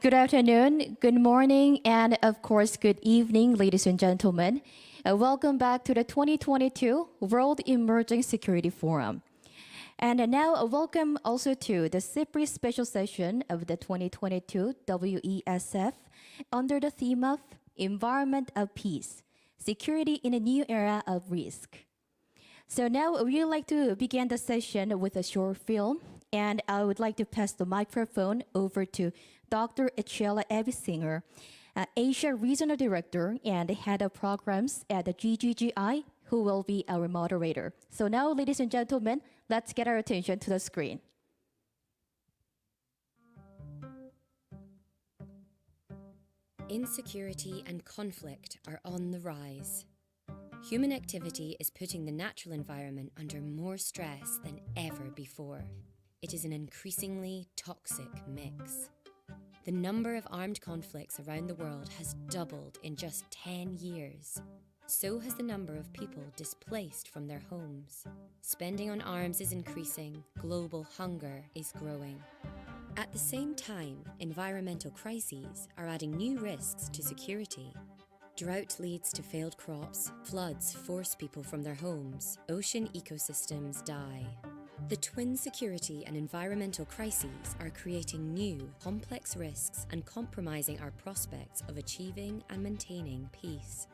Good afternoon, good morning, and of course, good evening, ladies and gentlemen. Welcome back to the 2022 World Emerging Security Forum. And now, welcome also to the SIPRI special session of the 2022 WESF under the theme of Environment of Peace, Security in a New Era of Risk. So now we would like to begin the session with a short film, and I would like to pass the microphone over to Dr. Echela Evisinger, Asia Regional Director and Head of Programs at the GGGI, who will be our moderator. So now, ladies and gentlemen, let's get our attention to the screen. Insecurity and conflict are on the rise. Human activity is putting the natural environment under more stress than ever before. It is an increasingly toxic mix. The number of armed conflicts around the world has doubled in just 10 years. So has the number of people displaced from their homes. Spending on arms is increasing, global hunger is growing. At the same time, environmental crises are adding new risks to security. Drought leads to failed crops, floods force people from their homes, ocean ecosystems die. The twin security and environmental crises are creating new, complex risks and compromising our prospects of achieving and maintaining peace.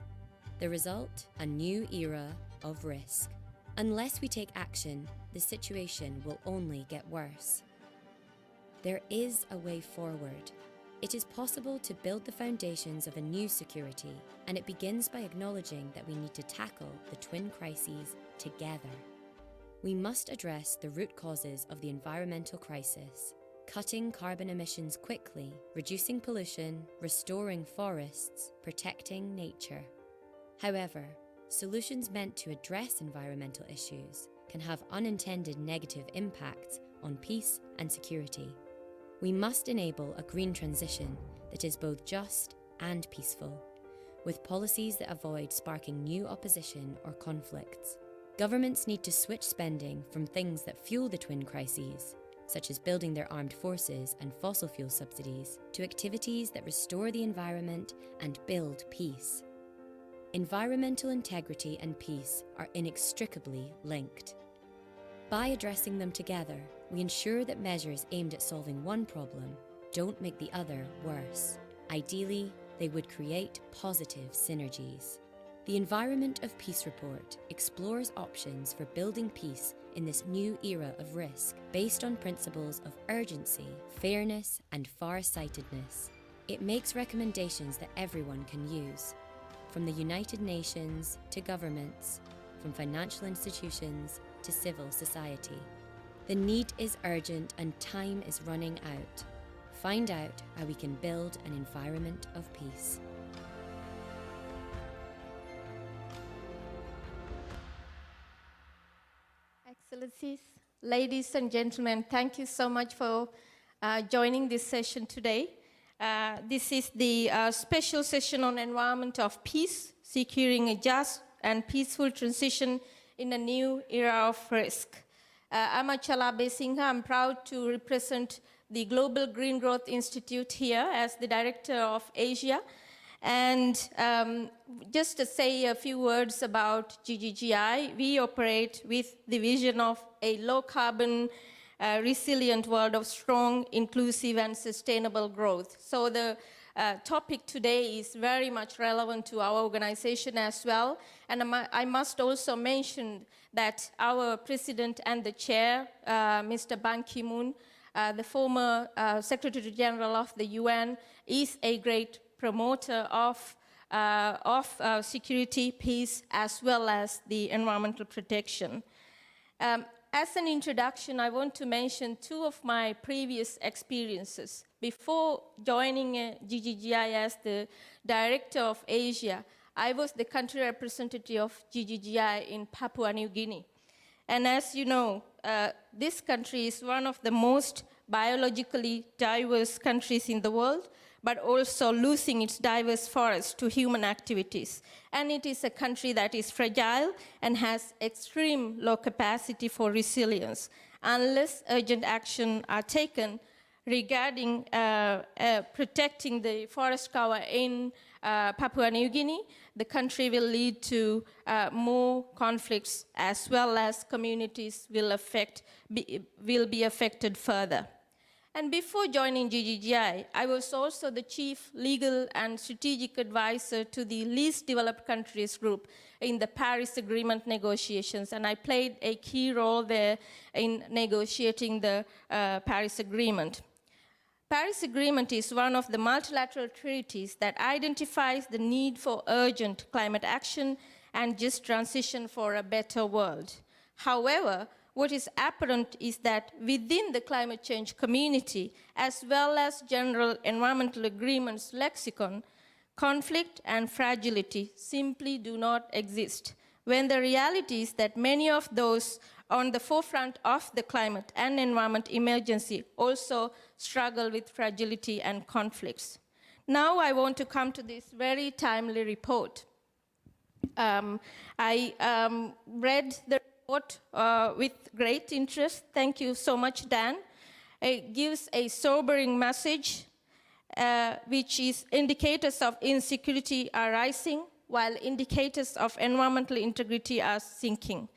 The result? A new era of risk. Unless we take action, the situation will only get worse. There is a way forward. It is possible to build the foundations of a new security, and it begins by acknowledging that we need to tackle the twin crises together. We must address the root causes of the environmental crisis, cutting carbon emissions quickly, reducing pollution, restoring forests, protecting nature. However, solutions meant to address environmental issues can have unintended negative impacts on peace and security. We must enable a green transition that is both just and peaceful, with policies that avoid sparking new opposition or conflicts. Governments need to switch spending from things that fuel the twin crises, such as building their armed forces and fossil fuel subsidies, to activities that restore the environment and build peace. Environmental integrity and peace are inextricably linked. By addressing them together, we ensure that measures aimed at solving one problem don't make the other worse. Ideally, they would create positive synergies. The Environment of Peace report explores options for building peace in this new era of risk based on principles of urgency, fairness, and far-sightedness. It makes recommendations that everyone can use, from the United Nations to governments, from financial institutions to civil society. The need is urgent and time is running out. Find out how we can build an environment of peace. Excellencies, ladies and gentlemen, thank you so much for joining this session today. This is the special session on environment of peace, securing a just and peaceful transition in a new era of risk. I'm Echela Evisinger. I'm proud to represent the Global Green Growth Institute here as the Director of Asia. And just to say a few words about GGGI, we operate with the vision of a low-carbon, resilient world of strong, inclusive, and sustainable growth. So the topic today is very much relevant to our organization as well. And I must also mention that our president and the chair, Mr. Ban Ki-moon, the former Secretary General of the UN, is a great promoter of security, peace, as well as the environmental protection. As an introduction, I want to mention two of my previous experiences. Before joining GGGI as the Director of Asia, I was the country representative of GGGI in Papua New Guinea. And as you know, this country is one of the most biologically diverse countries in the world, but also losing its diverse forests to human activities. And it is a country that is fragile and has extreme low capacity for resilience. Unless urgent action are taken, regarding protecting the forest cover in Papua New Guinea, the country will lead to more conflicts, as well as communities will be affected further. And before joining GGGI, I was also the chief legal and strategic advisor to the least developed countries group in the Paris Agreement negotiations, and I played a key role there in negotiating the Paris Agreement. Paris Agreement is one of the multilateral treaties that identifies the need for urgent climate action and just transition for a better world. However, what is apparent is that within the climate change community, as well as general environmental agreements lexicon, conflict and fragility simply do not exist, when the reality is that many of those on the forefront of the climate and environment emergency also struggle with fragility and conflicts. Now I want to come to this very timely report. I read the report with great interest. Thank you so much, Dan. It gives a sobering message, which is indicators of insecurity are rising, while indicators of environmental integrity are sinking.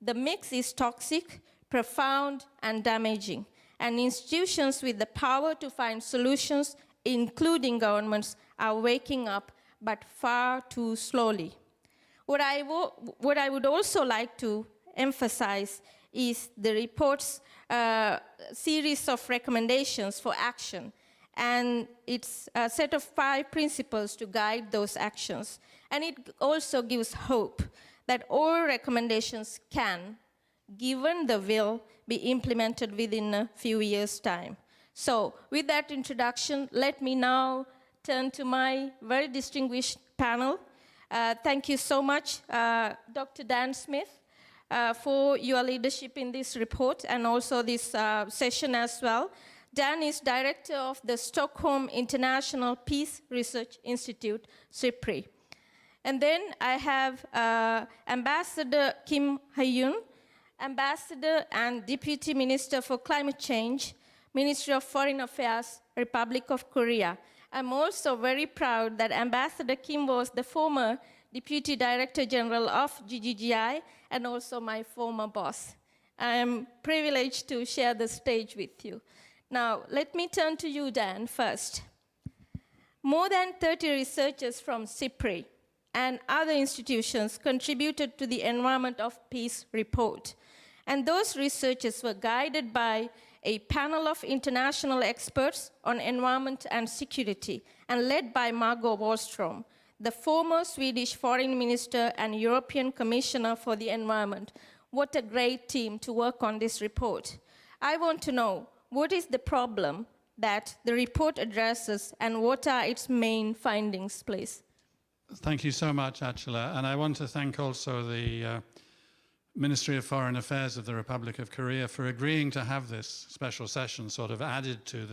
The mix is toxic, profound, and damaging, and institutions with the power to find solutions, including governments, are waking up, but far too slowly. What I would also like to emphasize is the report's series of recommendations for action, and it's a set of 5 principles to guide those actions. And it also gives hope that all recommendations can, given the will, be implemented within a few years' time. So with that introduction, let me now turn to my very distinguished panel. Thank you so much, Dr. Dan Smith, for your leadership in this report and also this session as well. Dan is director of the Stockholm International Peace Research Institute, SIPRI. And then I have Ambassador Kim Hyun, Ambassador and Deputy Minister for Climate Change, Ministry of Foreign Affairs, Republic of Korea. I'm also very proud that Ambassador Kim was the former Deputy Director General of GGGI and also my former boss. I am privileged to share the stage with you. Now, let me turn to you, Dan, first. More than 30 researchers from SIPRI and other institutions contributed to the Environment of Peace report. And those researchers were guided by a panel of international experts on environment and security, and led by Margot Wallström, the former Swedish Foreign Minister and European Commissioner for the Environment. What a great team to work on this report. I want to know, what is the problem that the report addresses, and what are its main findings, please? Thank you so much, Achila. And I want to thank also the Ministry of Foreign Affairs of the Republic of Korea for agreeing to have this special session sort of added to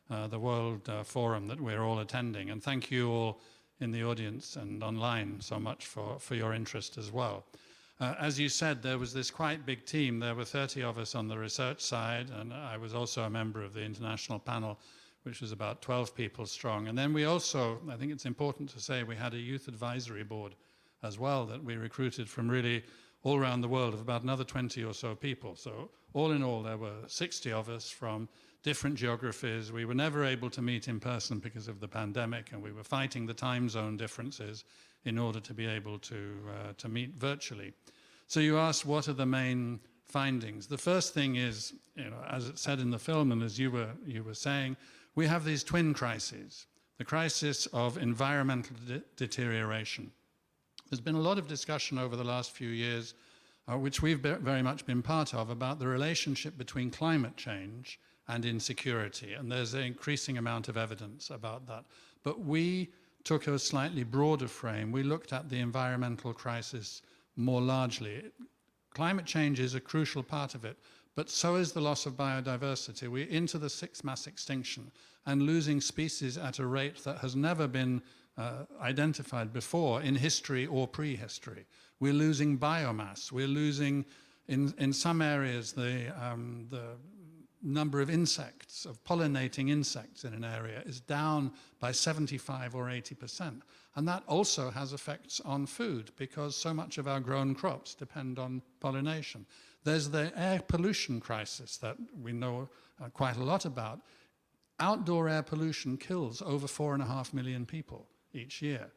the World Forum that we're all attending. And thank you all in the audience and online so much for your interest as well. As you said, there was this quite big team. There were 30 of us on the research side, and I was also a member of the international panel, which was about 12 people strong. And then we also, I think it's important to say, we had a youth advisory board as well that we recruited from really all around the world, of about another 20 or so people. So all in all, there were 60 of us from different geographies. We were never able to meet in person because of the pandemic, and we were fighting the time zone differences in order to be able to meet virtually. So you asked, what are the main findings? The first thing is, as it said in the film, and as you were saying, we have these twin crises. The crisis of environmental deterioration. There's been a lot of discussion over the last few years, which we've very much been part of, about the relationship between climate change and insecurity. And there's an increasing amount of evidence about that. But we took a slightly broader frame. We looked at the environmental crisis more largely. Climate change is a crucial part of it, but so is the loss of biodiversity. We're into the 6th mass extinction and losing species at a rate that has never been identified before in history or prehistory. We're losing biomass. We're losing, in some areas, the number of insects, of pollinating insects in an area is down by 75 or 80%. And that also has effects on food because so much of our grown crops depend on pollination. There's the air pollution crisis that we know quite a lot about. Outdoor air pollution kills over 4.5 million people each year.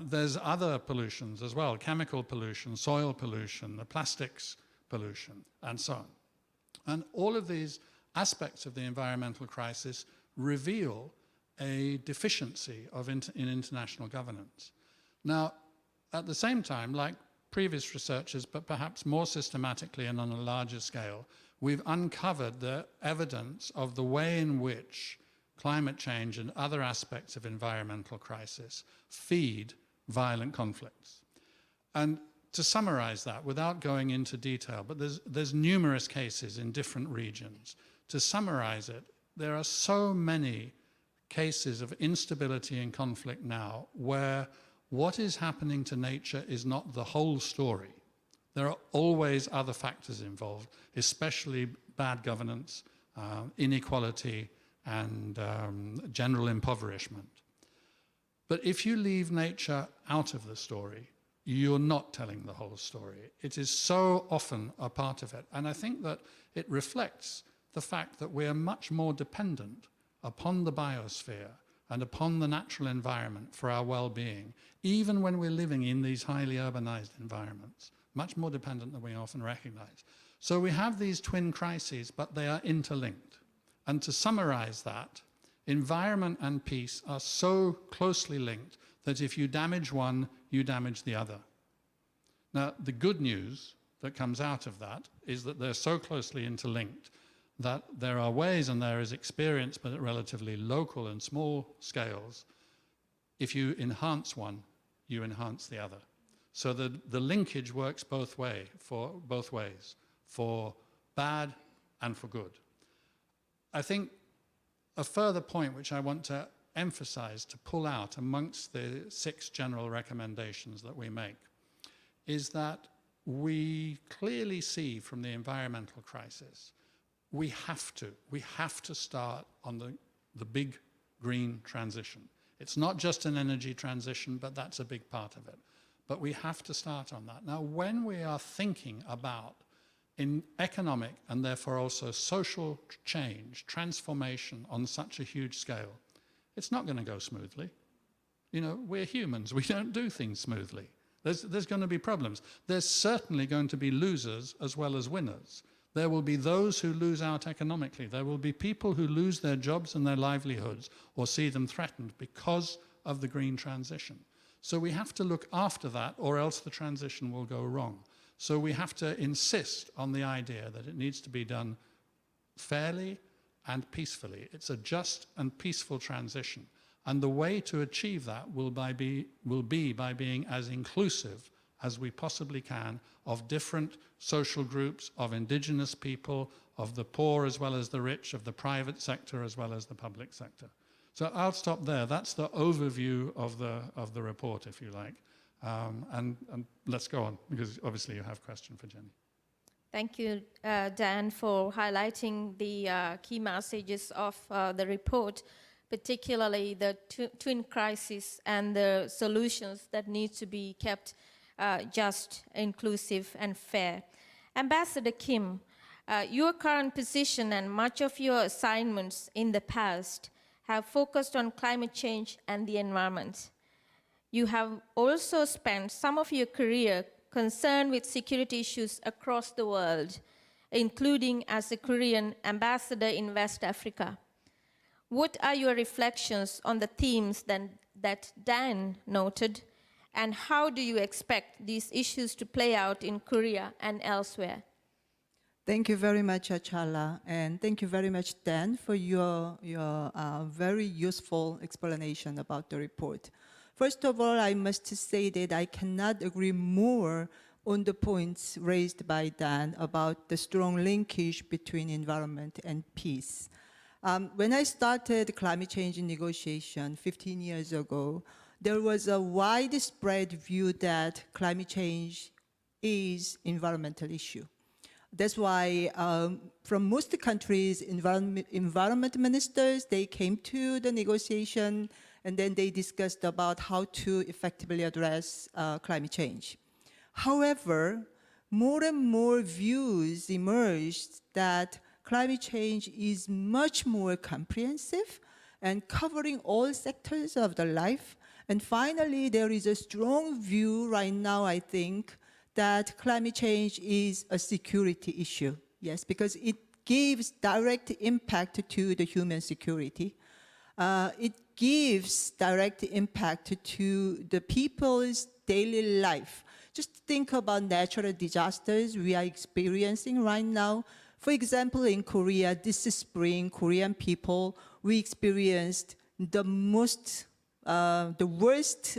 There's other pollutions as well, chemical pollution, soil pollution, the plastics pollution, and so on. And all of these aspects of the environmental crisis reveal a deficiency in international governance. Now, at the same time, like previous researchers, but perhaps more systematically and on a larger scale, we've uncovered the evidence of the way in which climate change and other aspects of environmental crisis feed violent conflicts. And to summarize that, without going into detail, but there's numerous cases in different regions. To summarize it, there are so many cases of instability and conflict now where what is happening to nature is not the whole story. There are always other factors involved, especially bad governance, inequality, and general impoverishment. But if you leave nature out of the story, you're not telling the whole story. It is so often a part of it. And I think that it reflects the fact that we are much more dependent upon the biosphere and upon the natural environment for our well-being, even when we're living in these highly urbanized environments, much more dependent than we often recognize. So we have these twin crises, but they are interlinked. And to summarize that, environment and peace are so closely linked that if you damage one, you damage the other. Now, the good news that comes out of that is that they're so closely interlinked that there are ways and there is experience, but at relatively local and small scales. If you enhance one, you enhance the other. So the linkage works both ways, for bad and for good. I think a further point which I want to emphasize, to pull out amongst the 6 general recommendations that we make, is that we clearly see from the environmental crisis, we have to start on the big green transition. It's not just an energy transition, but that's a big part of it. But we have to start on that. Now, when we are thinking about in economic and therefore also social change, transformation on such a huge scale, it's not going to go smoothly. You know, we're humans. We don't do things smoothly. There's going to be problems. There's certainly going to be losers as well as winners. There will be those who lose out economically. There will be people who lose their jobs and their livelihoods or see them threatened because of the green transition. So we have to look after that, or else the transition will go wrong. So we have to insist on the idea that it needs to be done fairly and peacefully. It's a just and peaceful transition. And the way to achieve that will be by being as inclusive as we possibly can of different social groups, of indigenous people, of the poor as well as the rich, of the private sector as well as the public sector. So I'll stop there. That's the overview of the report, if you like. And let's go on, because obviously you have a question for Jenny. Thank you, Dan, for highlighting the key messages of the report, particularly the twin crisis and the solutions that need to be kept just, inclusive, and fair. Ambassador Kim, your current position and much of your assignments in the past have focused on climate change and the environment. You have also spent some of your career concerned with security issues across the world, including as a Korean ambassador in West Africa. What are your reflections on the themes that Dan noted, and how do you expect these issues to play out in Korea and elsewhere? Thank you very much, Achala, and thank you very much, Dan, for your very useful explanation about the report. First of all, I must say that I cannot agree more on the points raised by Dan about the strong linkage between environment and peace. When I started climate change negotiation 15 years ago, there was a widespread view that climate change is an environmental issue. That's why from most countries, environment ministers, they came to the negotiation and then they discussed about how to effectively address climate change. However, more and more views emerged that climate change is much more comprehensive and covering all sectors of the life. And finally, there is a strong view right now, I think, that climate change is a security issue. Yes, because it gives direct impact to the human security. It gives direct impact to the people's daily life. Just think about natural disasters we are experiencing right now. For example, in Korea, this spring, Korean people, we experienced the worst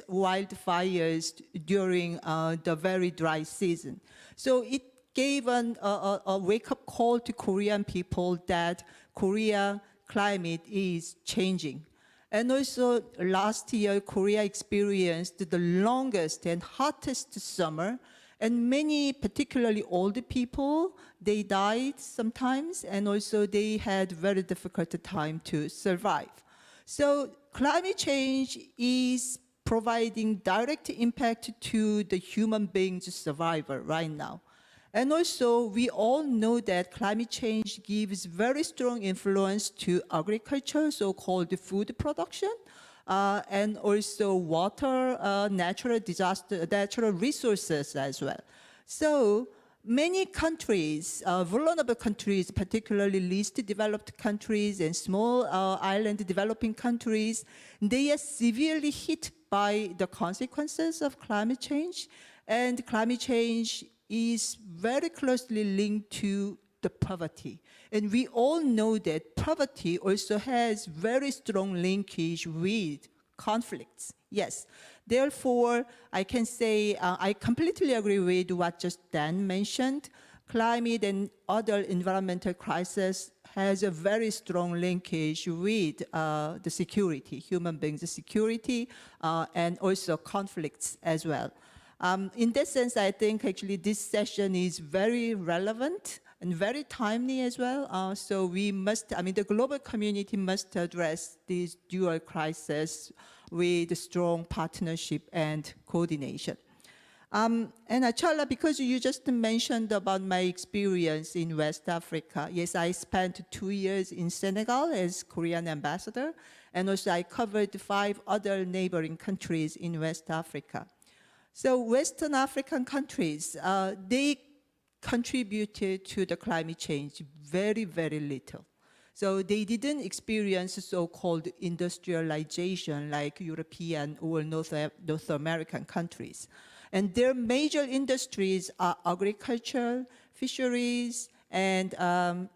wildfires during the very dry season. So it gave a wake-up call to Korean people that Korea climate is changing. And also last year, Korea experienced the longest and hottest summer, and many, particularly older people, they died sometimes, and also they had very difficult time to survive. So climate change is providing direct impact to the human being's survival right now. And also, we all know that climate change gives very strong influence to agriculture, so-called food production, and also water, natural resources as well. So many countries, vulnerable countries, particularly least developed countries and small island developing countries, they are severely hit by the consequences of climate change. And climate change is very closely linked to the poverty. And we all know that poverty also has very strong linkage with conflicts. Yes. Therefore, I can say I completely agree with what just Dan mentioned. Climate and other environmental crises has a very strong linkage with the security, human beings' security, and also conflicts as well. In that sense, I think actually this session is very relevant and very timely as well. So we must, the global community must address this dual crisis with strong partnership and coordination. And Achala, because you just mentioned about my experience in West Africa, yes, I spent 2 years in Senegal as Korean ambassador, and also I covered 5 other neighboring countries in West Africa. So Western African countries, they contributed to the climate change very, very little. So they didn't experience so-called industrialization like European or North American countries. And their major industries are agriculture, fisheries, and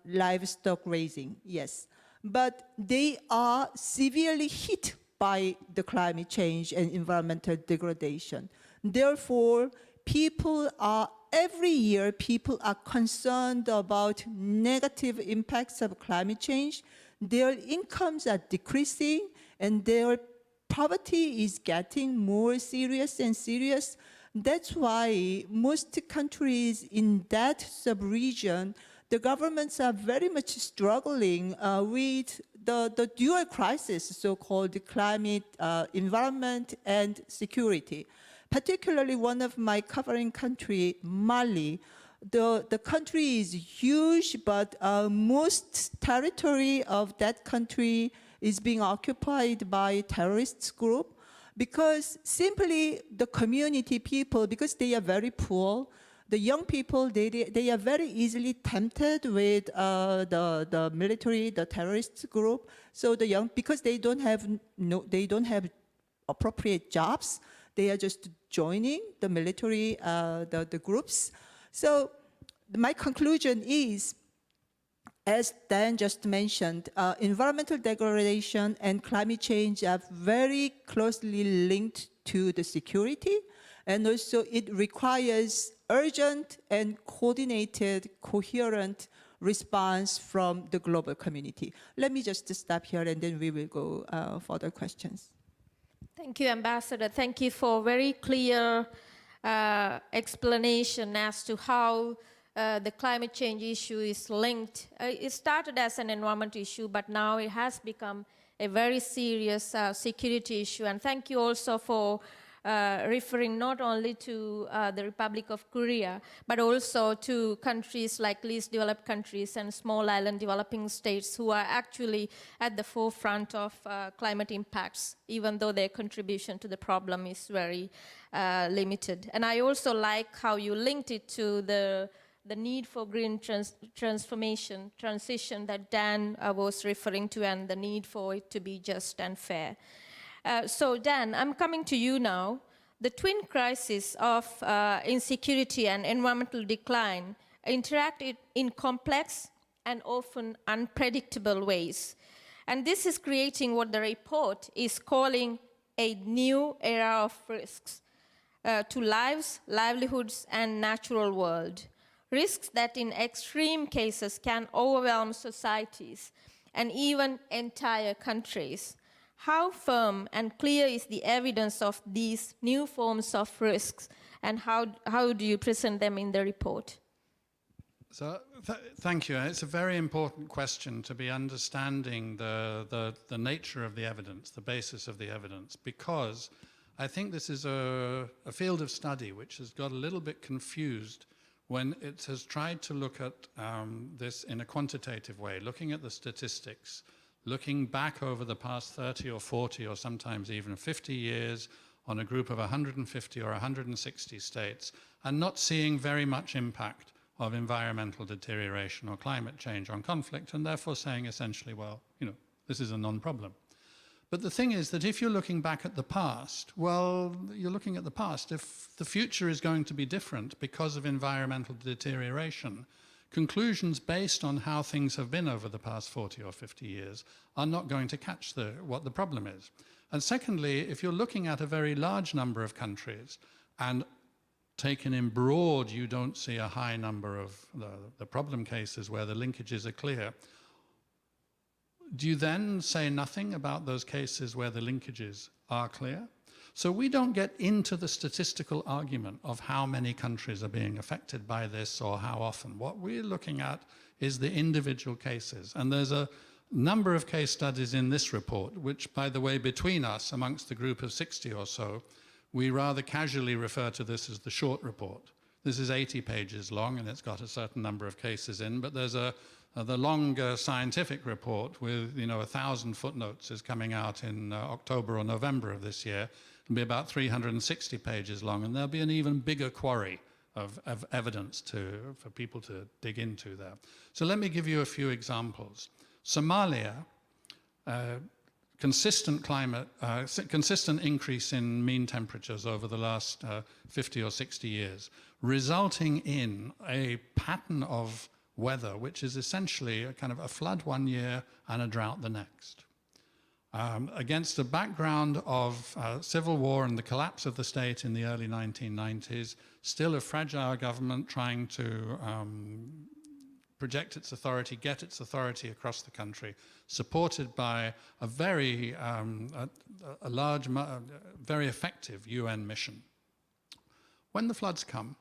livestock raising, yes. But they are severely hit by the climate change and environmental degradation. Therefore, every year, people are concerned about negative impacts of climate change. Their incomes are decreasing, and their poverty is getting more serious and serious. That's why most countries in that sub-region, the governments are very much struggling with the dual crisis, so-called climate, environment, and security. Particularly one of my covering country, Mali, the country is huge, but most territory of that country is being occupied by terrorist group because simply the community people, because they are very poor, the young people, they are very easily tempted with the military, the terrorist group. So the young, because they don't have appropriate jobs, they are just joining the military, the groups. So my conclusion is, as Dan just mentioned, environmental degradation and climate change are very closely linked to the security, and also it requires urgent and coordinated, coherent response from the global community. Let me just stop here and then we will go further questions. Thank you, Ambassador. Thank you for very clear explanation as to how the climate change issue is linked. It started as an environment issue, but now it has become a very serious security issue. And thank you also for referring not only to the Republic of Korea, but also to countries like least developed countries and small island developing states who are actually at the forefront of climate impacts, even though their contribution to the problem is very limited. And I also like how you linked it to the need for green transition that Dan was referring to, and the need for it to be just and fair. So Dan, I'm coming to you now. The twin crises of insecurity and environmental decline interact in complex and often unpredictable ways. And this is creating what the report is calling a new era of risks to lives, livelihoods, and natural world. Risks that in extreme cases can overwhelm societies and even entire countries. How firm and clear is the evidence of these new forms of risks, and how do you present them in the report? So thank you. It's a very important question to be understanding the nature of the evidence, the basis of the evidence, because I think this is a field of study which has got a little bit confused when it has tried to look at this in a quantitative way, looking at the statistics, looking back over the past 30 or 40 or sometimes even 50 years on a group of 150 or 160 states, and not seeing very much impact of environmental deterioration or climate change on conflict, and therefore saying essentially, well, this is a non-problem. But the thing is that if you're looking back at the past, well, you're looking at the past. If the future is going to be different because of environmental deterioration, conclusions based on how things have been over the past 40 or 50 years are not going to catch what the problem is. And secondly, if you're looking at a very large number of countries, and taken in broad, you don't see a high number of the problem cases where the linkages are clear. Do you then say nothing about those cases where the linkages are clear? So we don't get into the statistical argument of how many countries are being affected by this or how often. What we're looking at is the individual cases. And there's a number of case studies in this report, which, by the way, between us, amongst the group of 60 or so, we rather casually refer to this as the short report. This is 80 pages long, and it's got a certain number of cases in, but there's the longer scientific report with 1,000 footnotes is coming out in October or November of this year. It'll be about 360 pages long, and there'll be an even bigger quarry of evidence for people to dig into there. So let me give you a few examples. Somalia, consistent increase in mean temperatures over the last 50 or 60 years, resulting in a pattern of weather which is essentially a kind of a flood one year and a drought the next. Against a background of civil war and the collapse of the state in the early 1990s, still a fragile government trying to project its authority, get its authority across the country, supported by a very large, very effective UN mission. When the floods come,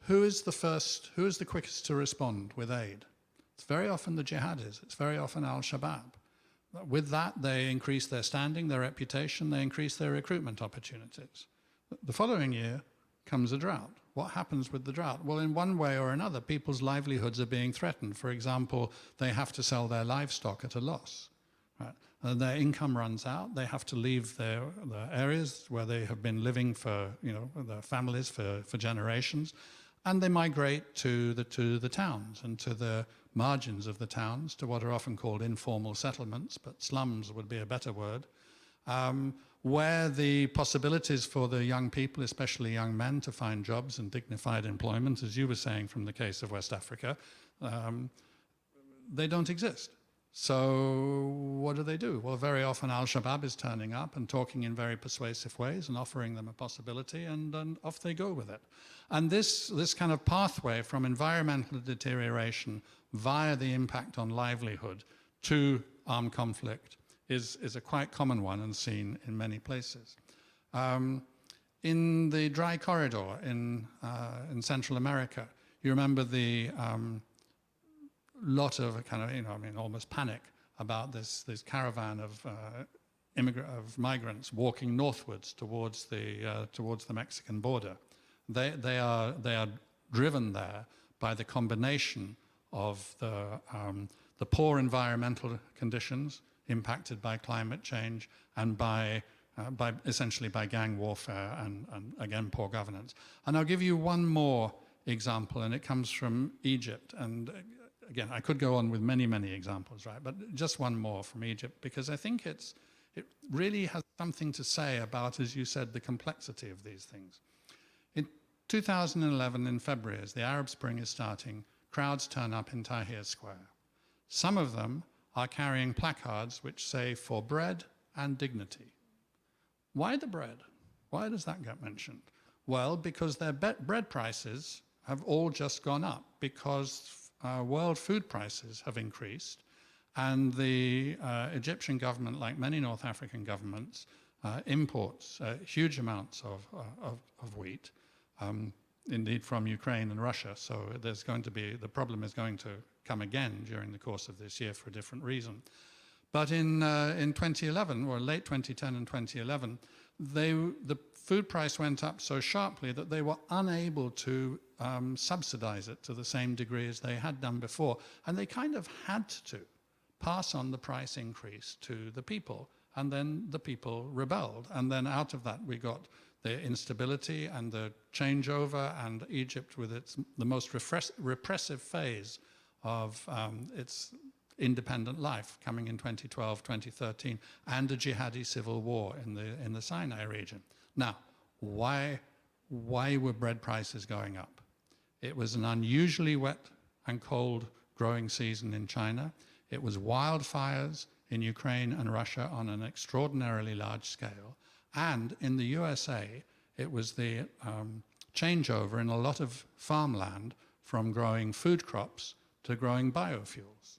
who is the quickest to respond with aid? It's very often the jihadis, it's very often Al-Shabaab. With that, they increase their standing, their reputation, they increase their recruitment opportunities. The following year comes a drought. What happens with the drought? Well, in one way or another, people's livelihoods are being threatened. For example, they have to sell their livestock at a loss. Right? And their income runs out. They have to leave the areas where they have been living for, their families for generations, and they migrate to the towns and to the margins of the towns, to what are often called informal settlements, but slums would be a better word, where the possibilities for the young people, especially young men, to find jobs and dignified employment, as you were saying from the case of West Africa, they don't exist. So what do? Well, very often Al-Shabaab is turning up and talking in very persuasive ways and offering them a possibility, and off they go with it. And this kind of pathway from environmental deterioration via the impact on livelihood to armed conflict is a quite common one and seen in many places. In the dry corridor in Central America, You remember the lot of kind of, almost panic about this caravan of migrants walking northwards towards the Mexican border. They are driven there by the combination of the poor environmental conditions impacted by climate change and essentially by gang warfare and again poor governance. And I'll give you one more example, and it comes from Egypt. And again, I could go on with many, many examples, right? But just one more from Egypt, because I think it really has something to say about, as you said, the complexity of these things. In 2011, in February, as the Arab Spring is starting, crowds turn up in Tahrir Square. Some of them are carrying placards which say, "For bread and dignity." Why the bread? Why does that get mentioned? Well, because their bread prices have all just gone up, because world food prices have increased, and the Egyptian government, like many North African governments, imports huge amounts of wheat, indeed from Ukraine and Russia. So the problem is going to come again during the course of this year for a different reason. But in 2011, or late 2010 and 2011, the food price went up so sharply that they were unable to subsidize it to the same degree as they had done before. And they kind of had to pass on the price increase to the people. And then the people rebelled. And then out of that, we got the instability and the changeover, and Egypt with the most repressive phase of its independent life coming in 2012, 2013, and a jihadi civil war in the Sinai region. Now, why were bread prices going up? It was an unusually wet and cold growing season in China. It was wildfires in Ukraine and Russia on an extraordinarily large scale. And in the USA, it was the changeover in a lot of farmland from growing food crops to growing biofuels.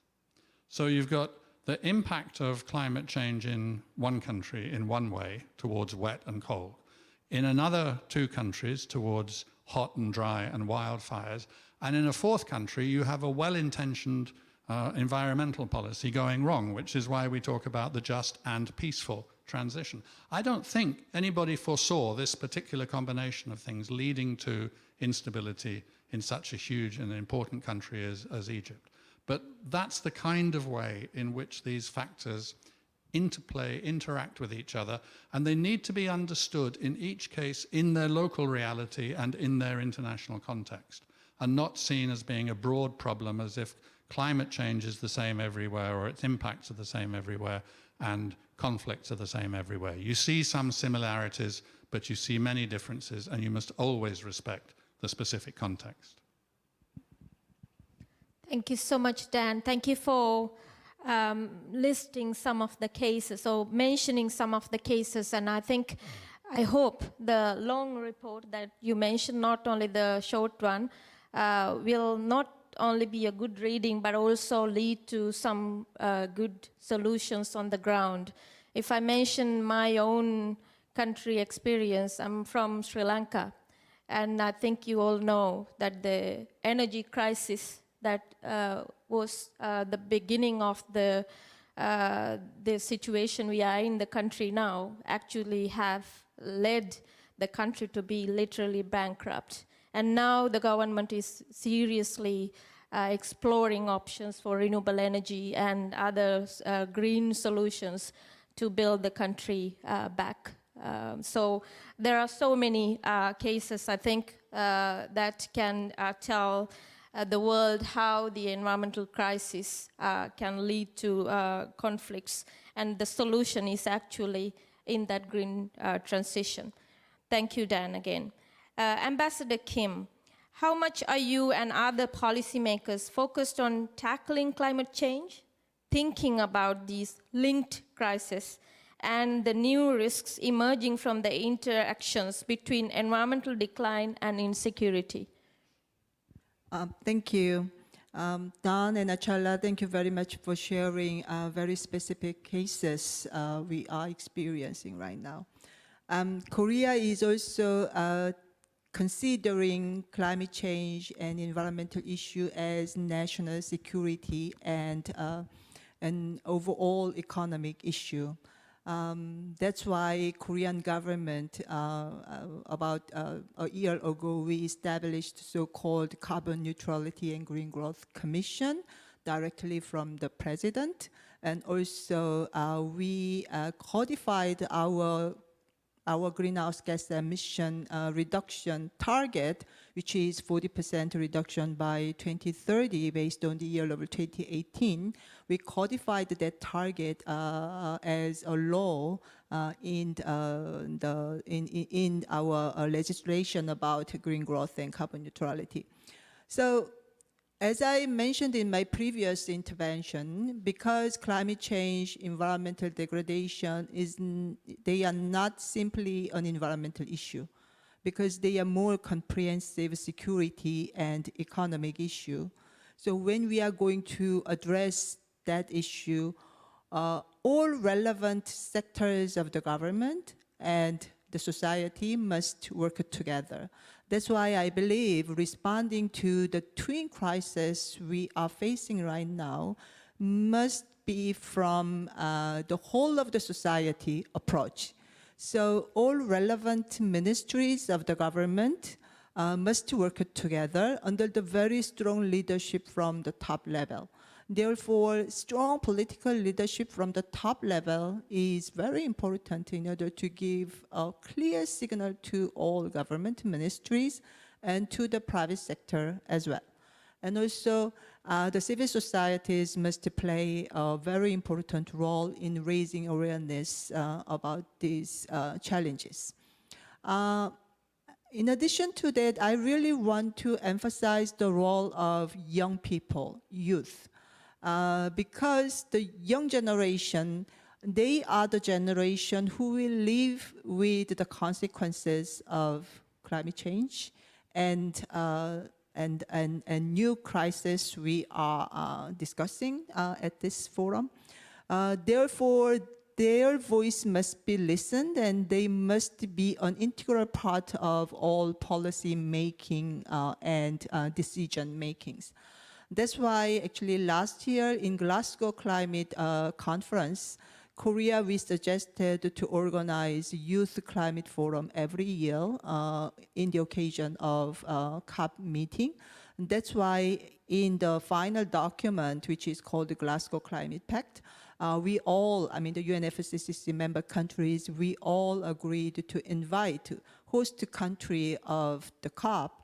So you've got the impact of climate change in one country in one way, towards wet and cold. In another two countries, towards hot and dry and wildfires. And in a fourth country, you have a well-intentioned environmental policy going wrong, which is why we talk about the just and peaceful transition. I don't think anybody foresaw this particular combination of things leading to instability in such a huge and important country as Egypt. But that's the kind of way in which these factors interact with each other, and they need to be understood in each case in their local reality and in their international context, and not seen as being a broad problem, as if climate change is the same everywhere, or its impacts are the same everywhere, and conflicts are the same everywhere. You see some similarities, but you see many differences, and you must always respect the specific context. Thank you so much, Dan. Thank you for listing some of the cases, or mentioning some of the cases. And I hope the long report that you mentioned, not only the short one, will not only be a good reading, but also lead to some good solutions on the ground. If I mention my own country experience, I'm from Sri Lanka. And I think you all know that the energy crisis that was the beginning of the situation we are in the country now actually have led the country to be literally bankrupt. And now the government is seriously exploring options for renewable energy and other green solutions to build the country back. So there are so many cases, I think, that can tell the world how the environmental crisis can lead to conflicts, and the solution is actually in that green transition. Thank you, Dan, again. Ambassador Kim, how much are you and other policymakers focused on tackling climate change, thinking about these linked crises, and the new risks emerging from the interactions between environmental decline and insecurity? Thank you. Dan and Achala, thank you very much for sharing very specific cases we are experiencing right now. Korea is also considering climate change and environmental issue as national security and an overall economic issue. That's why Korean government, about a year ago, we established so-called Carbon Neutrality and Green Growth Commission directly from the president. And also we codified our greenhouse gas emission reduction target, which is 40% reduction by 2030 based on the year level 2018. We codified that target as a law in our legislation about green growth and carbon neutrality. So, as I mentioned in my previous intervention, because climate change, environmental degradation, they are not simply an environmental issue, because they are more comprehensive security and economic issue. So when we are going to address that issue, all relevant sectors of the government and the society must work together. That's why I believe responding to the twin crises we are facing right now must be from the whole of the society approach. So all relevant ministries of the government must work together under the very strong leadership from the top level. Therefore, strong political leadership from the top level is very important in order to give a clear signal to all government ministries and to the private sector as well. And also, the civil societies must play a very important role in raising awareness about these challenges. In addition to that, I really want to emphasize the role of young people, youth. Because the young generation, they are the generation who will live with the consequences of climate change and new crisis we are discussing at this forum. Therefore, their voice must be listened and they must be an integral part of all policy making and decision makings. That's why actually last year in Glasgow Climate Conference, Korea, we suggested to organize Youth Climate Forum every year in the occasion of COP meeting. And that's why in the final document, which is called the Glasgow Climate Pact, we all, I mean the UNFCCC member countries, we all agreed to invite host country of the COP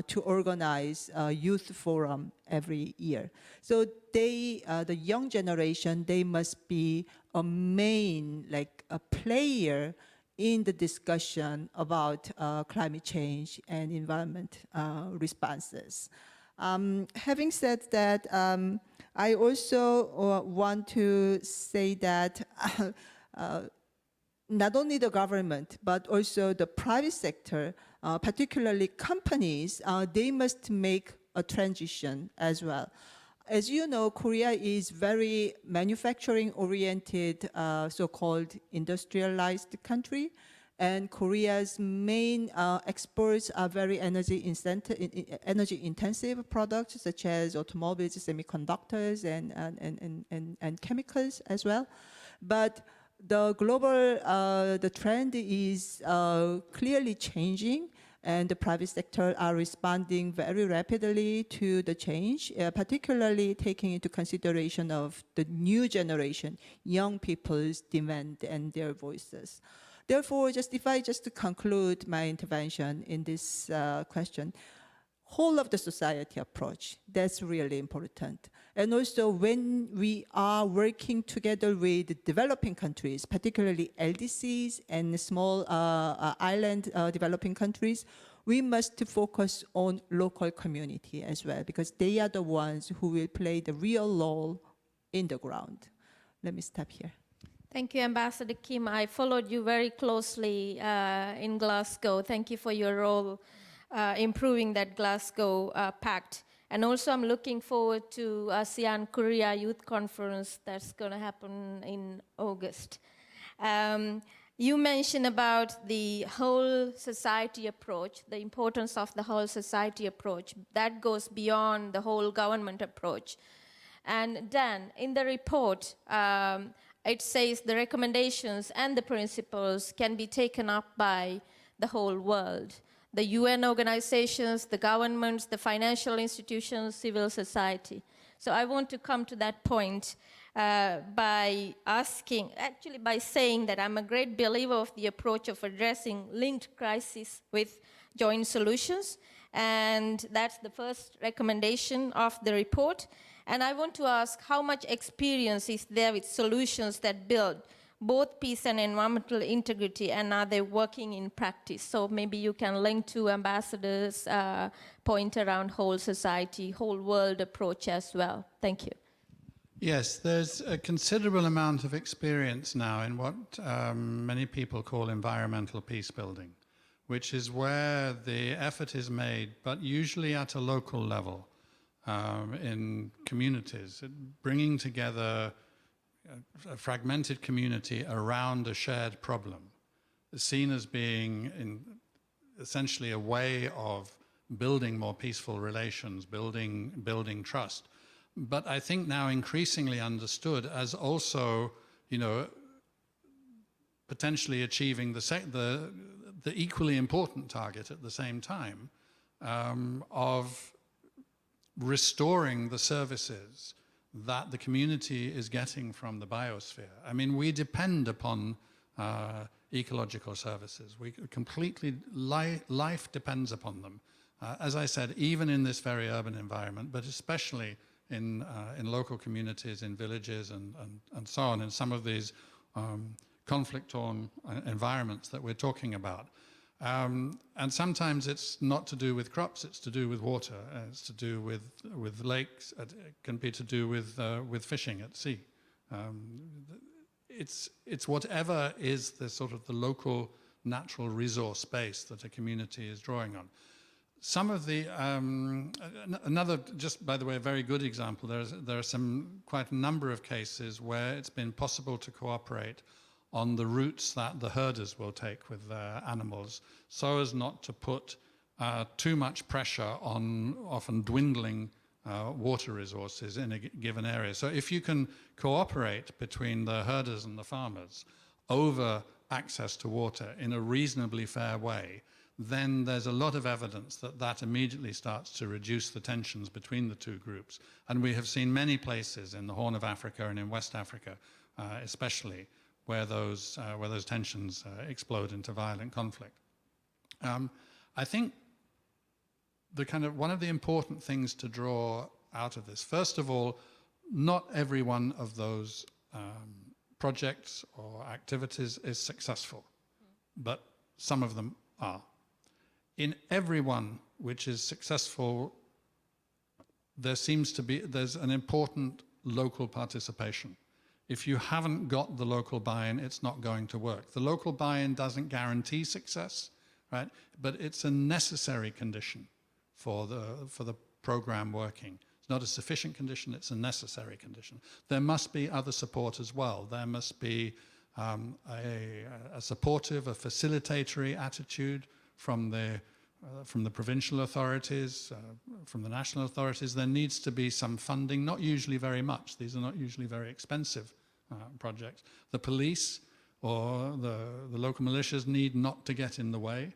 to organize a youth forum every year. So they, the young generation, they must be a main, like a player in the discussion about climate change and environment responses. Having said that, I also want to say that not only the government, but also the private sector, particularly companies, they must make a transition as well. As you know, Korea is very manufacturing-oriented, so-called industrialized country, and Korea's main exports are very energy-intensive products, such as automobiles, semiconductors, and chemicals as well. But the global, the trend is clearly changing, and the private sector are responding very rapidly to the change, particularly taking into consideration of the new generation, young people's demand and their voices. Therefore, if I just conclude my intervention in this question, whole of the society approach, that's really important. And also when we are working together with developing countries, particularly LDCs and small island developing countries, we must focus on local community as well, because they are the ones who will play the real role in the ground. Let me stop here. Thank you, Ambassador Kim. I followed you very closely in Glasgow. Thank you for your role improving that Glasgow Pact. And also I'm looking forward to ASEAN Korea Youth Conference that's going to happen in August. You mentioned about the whole society approach, the importance of the whole society approach. That goes beyond the whole government approach. And Dan, in the report, it says the recommendations and the principles can be taken up by the whole world. The UN organizations, the governments, the financial institutions, civil society. So I want to come to that point by saying that I'm a great believer of the approach of addressing linked crises with joint solutions. And that's the first recommendation of the report. And I want to ask, how much experience is there with solutions that build both peace and environmental integrity, and are they working in practice? So maybe you can link to Ambassador's point around whole society, whole world approach as well. Thank you. Yes, there's a considerable amount of experience now in what many people call environmental peace building, which is where the effort is made, but usually at a local level, in communities, bringing together a fragmented community around a shared problem, seen as being essentially a way of building more peaceful relations, building trust. But I think now increasingly understood as also, potentially achieving the equally important target at the same time of restoring the services that the community is getting from the biosphere. I mean, we depend upon ecological services. Life depends upon them. As I said, even in this very urban environment, but especially in local communities, in villages and so on, in some of these conflict-torn environments that we're talking about. And sometimes it's not to do with crops, it's to do with water, it's to do with lakes, it can be to do with fishing at sea. It's whatever is the sort of the local natural resource base that a community is drawing on. Some of the, another, just by the way, a very good example, there are quite a number of cases where it's been possible to cooperate on the routes that the herders will take with their animals, so as not to put too much pressure on often dwindling water resources in a given area. So if you can cooperate between the herders and the farmers over access to water in a reasonably fair way, then there's a lot of evidence that that immediately starts to reduce the tensions between the two groups. And we have seen many places in the Horn of Africa and in West Africa especially, where those tensions explode into violent conflict. I think one of the important things to draw out of this, first of all, not every one of those projects or activities is successful, but some of them are. In every one which is successful, there's an important local participation. If you haven't got the local buy-in, it's not going to work. The local buy-in doesn't guarantee success, right? But it's a necessary condition for the program working. It's not a sufficient condition, it's a necessary condition. There must be other support as well. There must be a supportive, a facilitatory attitude from the provincial authorities, from the national authorities. There needs to be some funding, not usually very much. These are not usually very expensive projects. The police or the local militias need not to get in the way.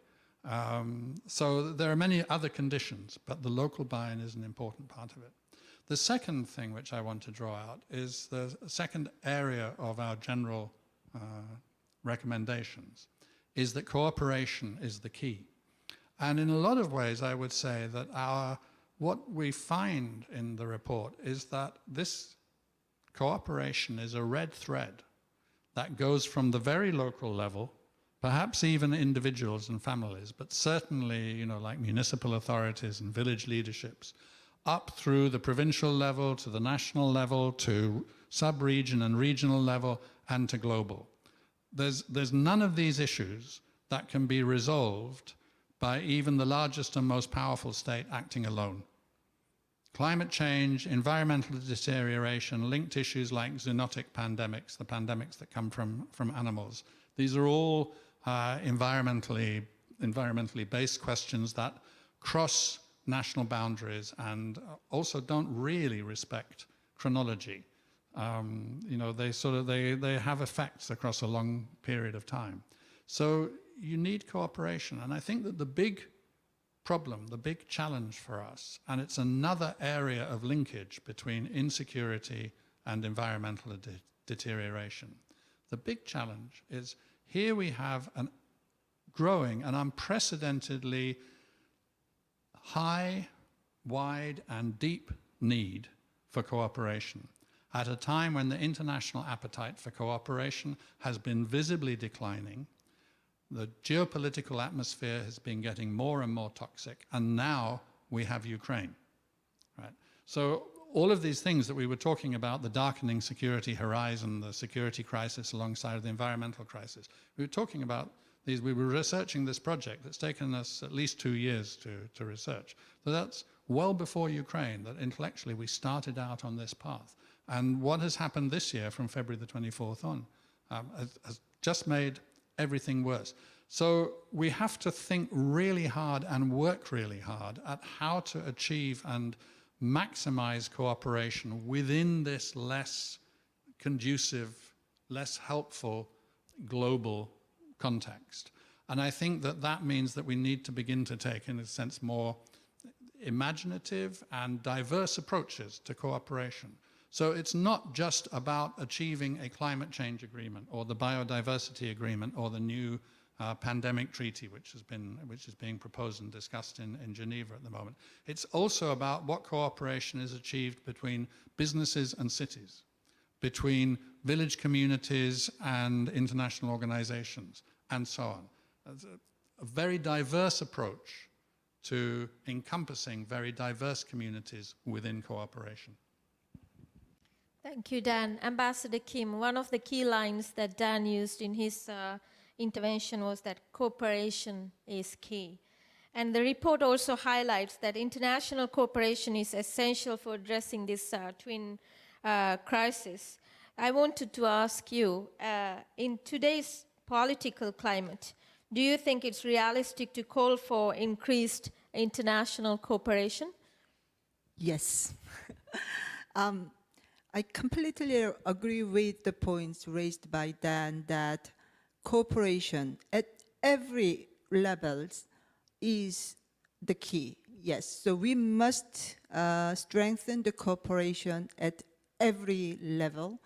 So there are many other conditions, but the local buy-in is an important part of it. The second thing which I want to draw out is the second area of our general recommendations is that cooperation is the key. And in a lot of ways, I would say that what we find in the report is that this cooperation is a red thread that goes from the very local level, perhaps even individuals and families, but certainly, like municipal authorities and village leaderships, up through the provincial level, to the national level, to sub-region and regional level, and to global. There's none of these issues that can be resolved by even the largest and most powerful state acting alone. Climate change, environmental deterioration, linked issues like zoonotic pandemics, the pandemics that come from animals. These are all environmentally based questions that cross national boundaries and also don't really respect chronology. They have effects across a long period of time. So you need cooperation. And I think that the big problem, the big challenge for us, and it's another area of linkage between insecurity and environmental deterioration. The big challenge is here we have an growing and unprecedentedly high, wide, and deep need for cooperation at a time when the international appetite for cooperation has been visibly declining. The geopolitical atmosphere has been getting more and more toxic, and now we have Ukraine, right? So all of these things that we were talking about, the darkening security horizon, the security crisis alongside of the environmental crisis, we were talking about these, we were researching this project that's taken us at least 2 years to research. So that's well before Ukraine, that intellectually we started out on this path. And what has happened this year from February the 24th on has just made everything worse. So we have to think really hard and work really hard at how to achieve and maximize cooperation within this less conducive, less helpful global context. And I think that that means that we need to begin to take, in a sense, more imaginative and diverse approaches to cooperation. So it's not just about achieving a climate change agreement or the biodiversity agreement or the new pandemic treaty, which is being proposed and discussed in Geneva at the moment. It's also about what cooperation is achieved between businesses and cities, between village communities and international organizations, and so on. It's a very diverse approach to encompassing very diverse communities within cooperation. Thank you, Dan. Ambassador Kim, one of the key lines that Dan used in his intervention was that cooperation is key. And the report also highlights that international cooperation is essential for addressing this twin crisis. I wanted to ask you, in today's political climate, do you think it's realistic to call for increased international cooperation? Yes. I completely agree with the points raised by Dan that cooperation at every level is the key. Yes, so we must strengthen the cooperation at every level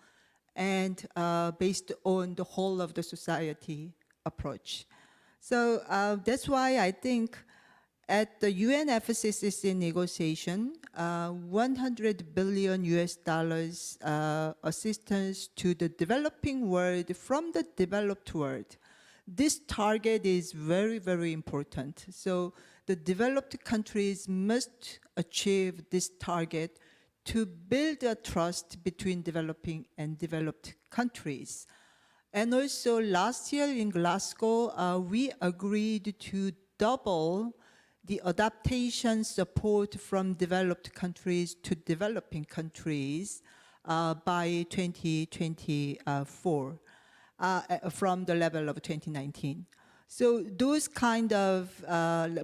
and based on the whole of the society approach. So that's why I think at the UNFCCC negotiation, 100 billion US dollars assistance to the developing world from the developed world. This target is very, very important. So the developed countries must achieve this target to build a trust between developing and developed countries. And also last year in Glasgow, we agreed to double the adaptation support from developed countries to developing countries by 2024 from the level of 2019. So those kind of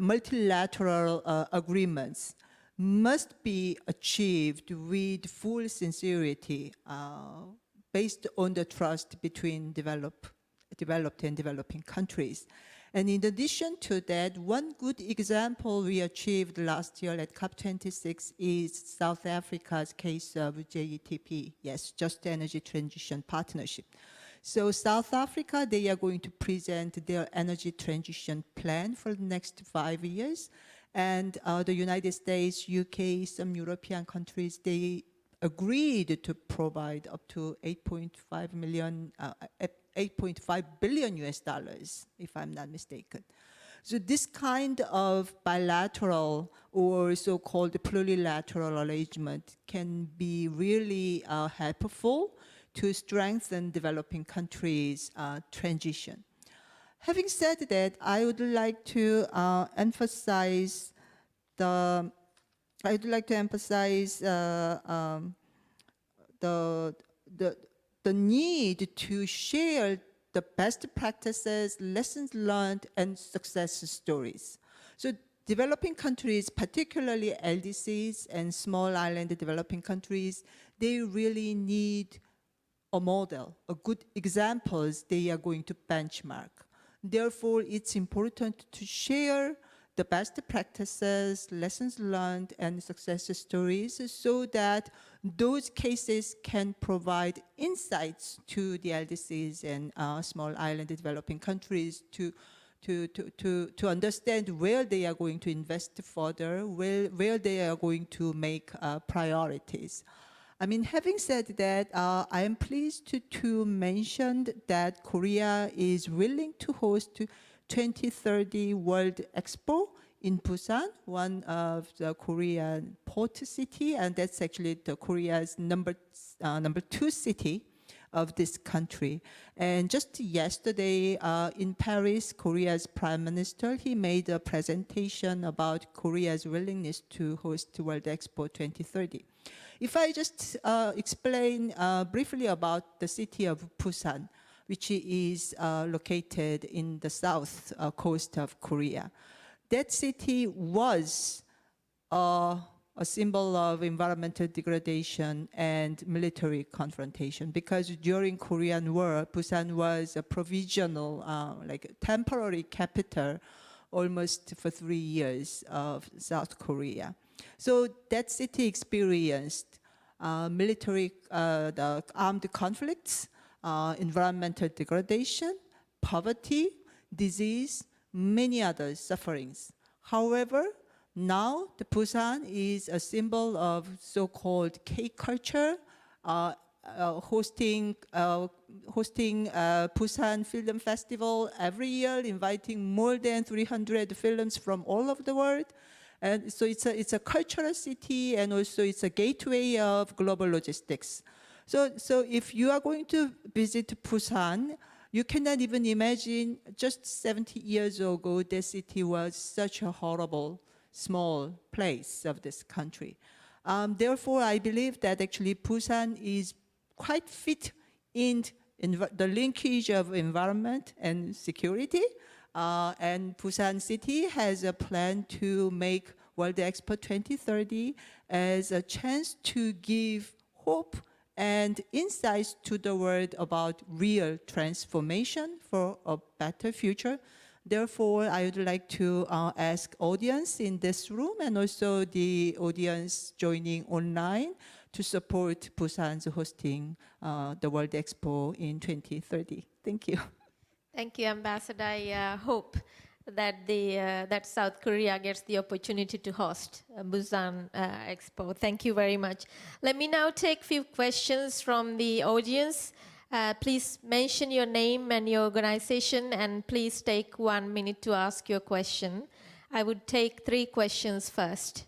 multilateral agreements must be achieved with full sincerity based on the trust between developed and developing countries. And in addition to that, one good example we achieved last year at COP26 is South Africa's case of JETP, yes, Just Energy Transition Partnership. So South Africa, they are going to present their energy transition plan for the next 5 years. And the United States, UK, some European countries, they agreed to provide up to 8.5 billion US dollars, if I'm not mistaken. So this kind of bilateral or so-called plurilateral arrangement can be really helpful to strengthen developing countries' transition. Having said that, I would like to emphasize the I'd like to emphasize the, the, the need to share the best practices, lessons learned, and success stories. So developing countries, particularly LDCs and small island developing countries, they really need a model, a good examples they are going to benchmark. Therefore, it's important to share the best practices, lessons learned, and success stories so that those cases can provide insights to the LDCs and small island developing countries to understand where they are going to invest further, where they are going to make priorities. I mean, having said that, I am pleased to mention that Korea is willing to host 2030 World Expo in Busan, one of the Korean port city, and that's actually the Korea's number 2 city of this country. And just yesterday in Paris, Korea's Prime Minister, he made a presentation about Korea's willingness to host World Expo 2030. If I just explain briefly about the city of Busan, which is located in the south coast of Korea. That city was a symbol of environmental degradation and military confrontation because during Korean War, Busan was a provisional, like temporary capital almost for 3 years of South Korea. So that city experienced the armed conflicts, environmental degradation, poverty, disease, many other sufferings. However, now the Busan is a symbol of so-called K-culture, hosting Busan Film Festival every year, inviting more than 300 films from all over the world. And so it's a cultural city, and also it's a gateway of global logistics. So if you are going to visit Busan, you cannot even imagine just 70 years ago, this city was such a horrible, small place of this country. Therefore, I believe that actually Busan is quite fit in the linkage of environment and security. And Busan City has a plan to make World Expo 2030 as a chance to give hope and insights to the world about real transformation for a better future. Therefore, I would like to ask audience in this room and also the audience joining online to support Busan's hosting the World Expo in 2030. Thank you. Thank you, Ambassador. I hope that that South Korea gets the opportunity to host Busan Expo. Thank you very much. Let me now take a few questions from the audience. Please mention your name and your organization, and please take 1 minute to ask your question. I would take 3 questions first.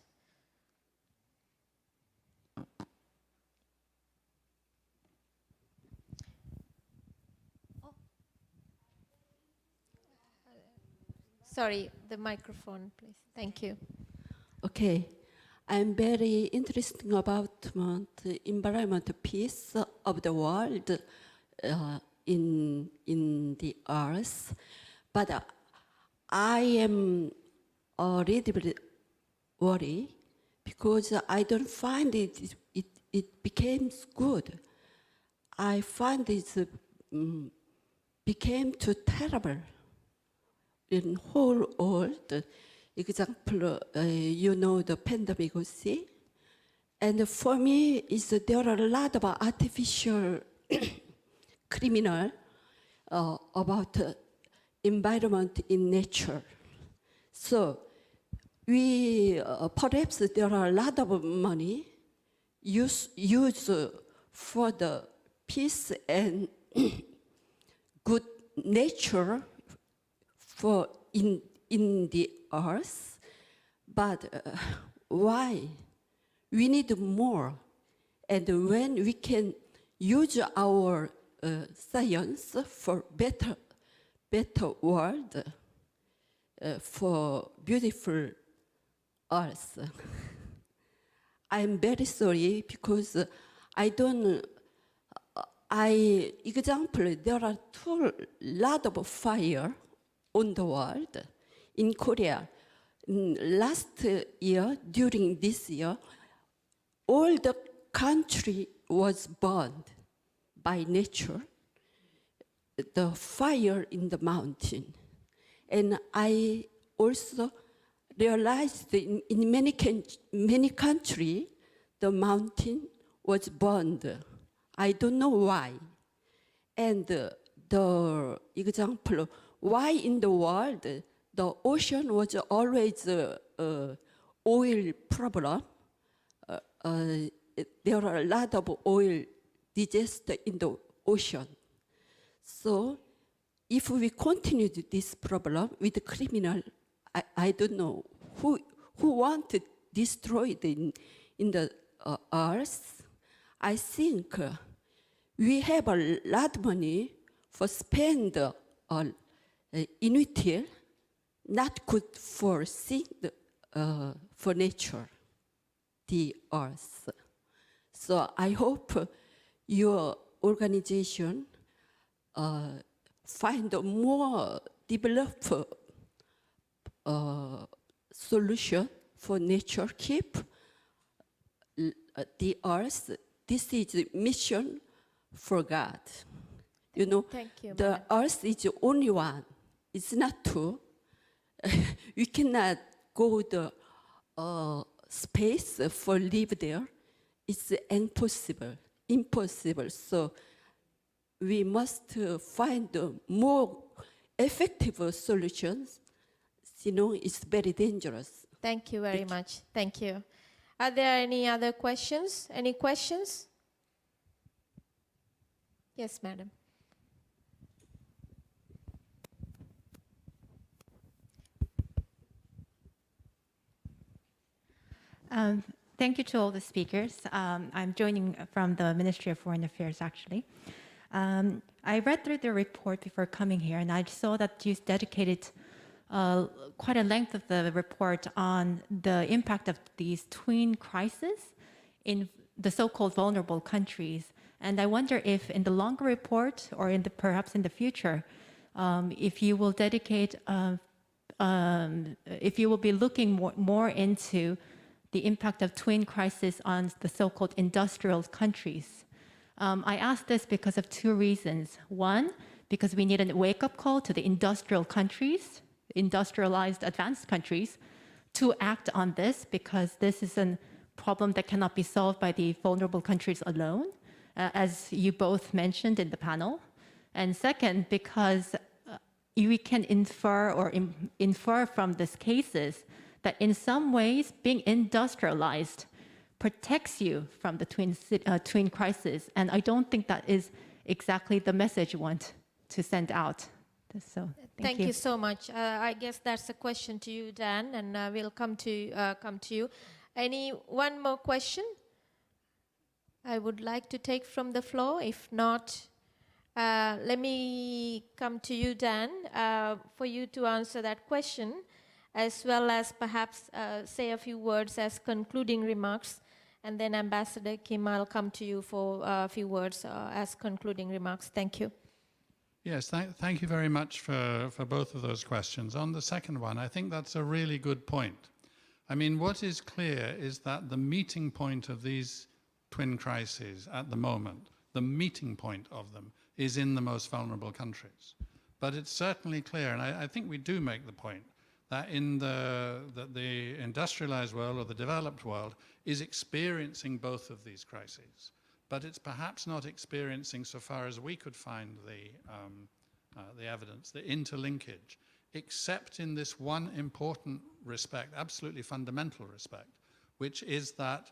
Sorry, the microphone, please. Thank you. Okay, I'm very interested about the environment peace of the world in the earth, but I am a little bit worried because I don't find it became good. I find it became too terrible. In whole world, example, you know the pandemic, see? And for me, there are a lot of artificial criminal about environment in nature. So we perhaps there are a lot of money used for the peace and good nature for in the earth, but why? We need more. And when we can use our science for better world, for beautiful earth. I'm very sorry because I don't. Example, there are lot of fire on the world. In Korea, last year, during this year, all the country was burned by nature, the fire in the mountain. And I also realized that in many countries, the mountain was burned. I don't know why. And the example, why in the world the ocean was always oil problem. There are a lot of oil disaster in the ocean. So if we continue this problem with the criminal, I don't know who want to destroy it in the earth. I think we have a lot of money for spend inutile, not good for for nature, the earth. So I hope your organization find a more developed solution for nature keep the earth. This is a mission for God. You know, Thank you, the earth is the only one. It's not two. We cannot go the space for live there. It's impossible. So we must find more effective solutions. You know, it's very dangerous. Thank you very much. Thank you. Are there any other questions? Any questions? Yes, madam. Thank you to all the speakers. I'm joining from the Ministry of Foreign Affairs, actually. I read through the report before coming here, and I saw that you dedicated quite a length of the report on the impact of these twin crises in the so-called vulnerable countries. And I wonder if in the longer report, or perhaps in the future, if you will dedicate, if you will be looking more into the impact of twin crisis on the so-called industrial countries. I ask this because of two reasons. One, because we need a wake-up call to the industrial countries, industrialized advanced countries, to act on this, because this is a problem that cannot be solved by the vulnerable countries alone, as you both mentioned in the panel. And second, because we can infer from these cases that in some ways being industrialized protects you from the twin crisis. And I don't think that is exactly the message you want to send out. So thank you so much. I guess that's a question to you, Dan, and we'll come to you. One more question I would like to take from the floor? If not, let me come to you, Dan, for you to answer that question, as well as perhaps say a few words as concluding remarks. And then Ambassador Kim, I'll come to you for a few words as concluding remarks. Thank you. Yes, thank you very much for both of those questions. On the second one, I think that's a really good point. I mean, what is clear is that the meeting point of these twin crises at the moment, the meeting point of them, is in the most vulnerable countries. But it's certainly clear, and I think we do make the point, that the industrialized world, or the developed world, is experiencing both of these crises. But it's perhaps not experiencing, so far as we could find the evidence, the interlinkage, except in this one important respect, absolutely fundamental respect, which is that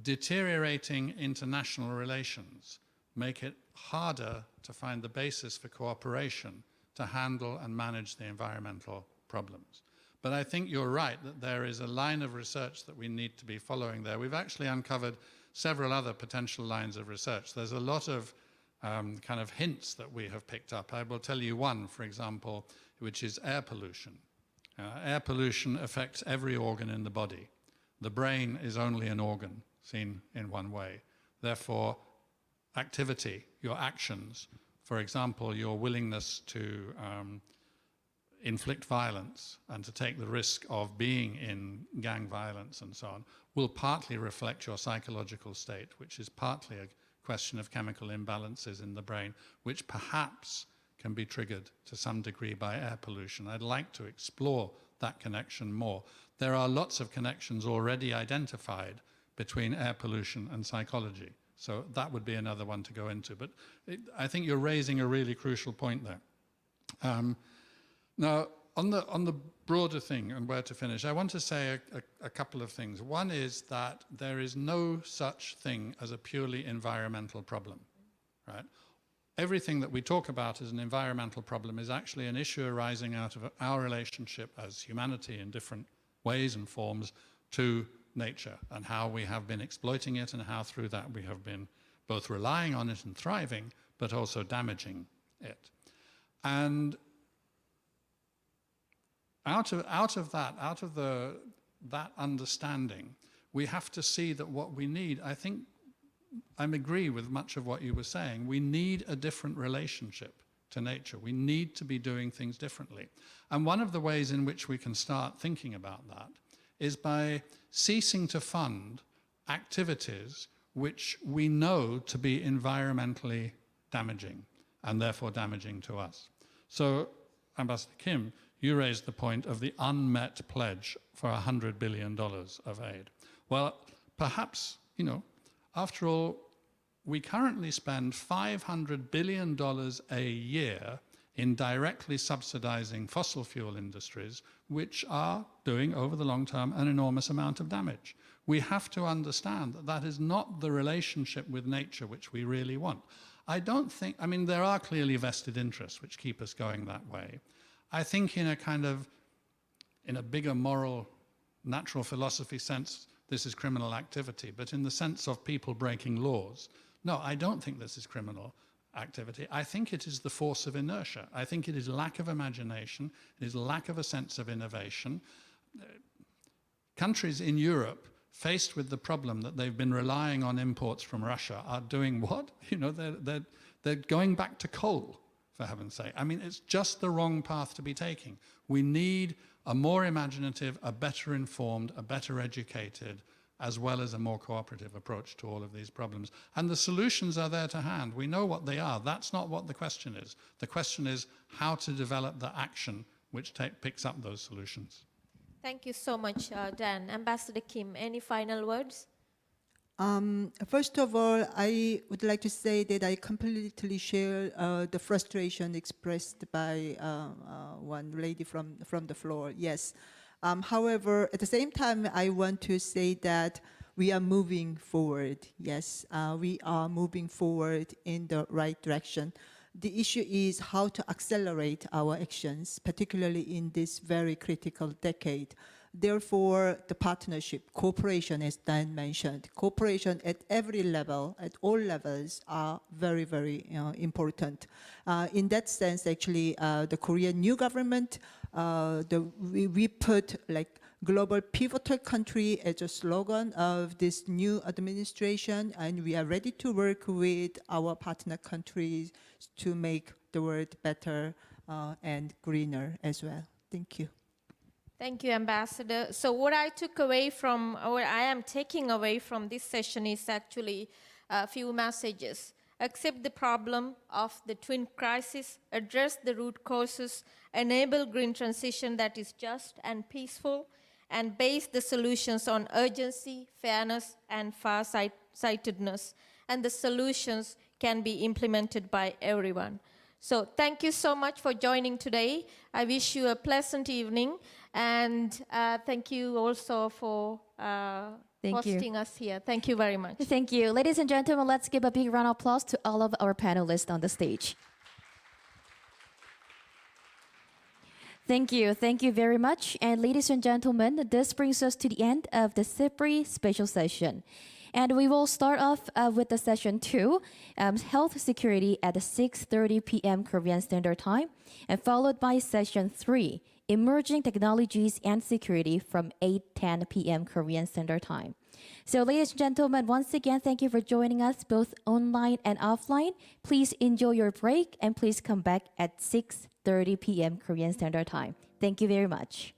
deteriorating international relations make it harder to find the basis for cooperation to handle and manage the environmental problems. But I think you're right that there is a line of research that we need to be following there. We've actually uncovered several other potential lines of research. There's a lot of kind of hints that we have picked up. I will tell you one, for example, which is air pollution. Air pollution affects every organ in the body. The brain is only an organ seen in one way. Therefore, activity, your actions, for example, your willingness to inflict violence and to take the risk of being in gang violence and so on, will partly reflect your psychological state, which is partly a question of chemical imbalances in the brain, which perhaps can be triggered to some degree by air pollution. I'd like to explore that connection more. There are lots of connections already identified between air pollution and psychology. So that would be another one to go into. But I think you're raising a really crucial point there. Now, on the broader thing and where to finish, I want to say a couple of things. One is that there is no such thing as a purely environmental problem, right? Everything that we talk about as an environmental problem is actually an issue arising out of our relationship as humanity in different ways and forms to nature, and how we have been exploiting it, and how through that we have been both relying on it and thriving, but also damaging it. And out of that understanding, we have to see that what we need, I think I agree with much of what you were saying, we need a different relationship to nature. We need to be doing things differently. And one of the ways in which we can start thinking about that is by ceasing to fund activities which we know to be environmentally damaging and therefore damaging to us. So, Ambassador Kim, you raised the point of the unmet pledge for $100 billion of aid. Well, perhaps, after all, we currently spend $500 billion a year in directly subsidizing fossil fuel industries, which are doing, over the long term, an enormous amount of damage. We have to understand that that is not the relationship with nature which we really want. There are clearly vested interests which keep us going that way. I think in a bigger moral, natural philosophy sense, this is criminal activity, but in the sense of people breaking laws, no, I don't think this is criminal activity. I think it is the force of inertia. I think it is lack of imagination. It is lack of a sense of innovation. Countries in Europe, faced with the problem that they've been relying on imports from Russia, are doing what? They're going back to coal, for heaven's sake. It's just the wrong path to be taking. We need a more imaginative, a better informed, a better educated, as well as a more cooperative approach to all of these problems. And the solutions are there to hand. We know what they are. That's not what the question is. The question is how to develop the action which picks up those solutions. Thank you so much, Dan. Ambassador Kim, any final words? First of all, I would like to say that I completely share the frustration expressed by one lady from the floor. Yes. However, at the same time, I want to say that we are moving forward. Yes, we are moving forward in the right direction. The issue is how to accelerate our actions, particularly in this very critical decade. Therefore, the partnership, cooperation, as Dan mentioned, cooperation at every level, at all levels, are very, very important. In that sense, actually, the Korean new government, we put global pivotal country as a slogan of this new administration, and we are ready to work with our partner countries to make the world better and greener as well. Thank you. Thank you, Ambassador. So what I am taking away from this session is actually a few messages. Accept the problem of the twin crisis, address the root causes, enable green transition that is just and peaceful, and base the solutions on urgency, fairness, and far-sightedness. And the solutions can be implemented by everyone. So thank you so much for joining today. I wish you a pleasant evening, and thank you also for hosting us here. Thank you very much. Thank you. Ladies and gentlemen, let's give a big round of applause to all of our panelists on the stage. Thank you. Thank you very much. And ladies and gentlemen, this brings us to the end of the SIPRI special session. And we will start off with the session 2, health security at 6:30 p.m. Korean Standard Time, and followed by session 3, Emerging Technologies and Security from 8:10 p.m. Korean Standard Time. So, ladies and gentlemen, once again, thank you for joining us both online and offline. Please enjoy your break and please come back at 6:30 p.m. Korean Standard Time. Thank you very much.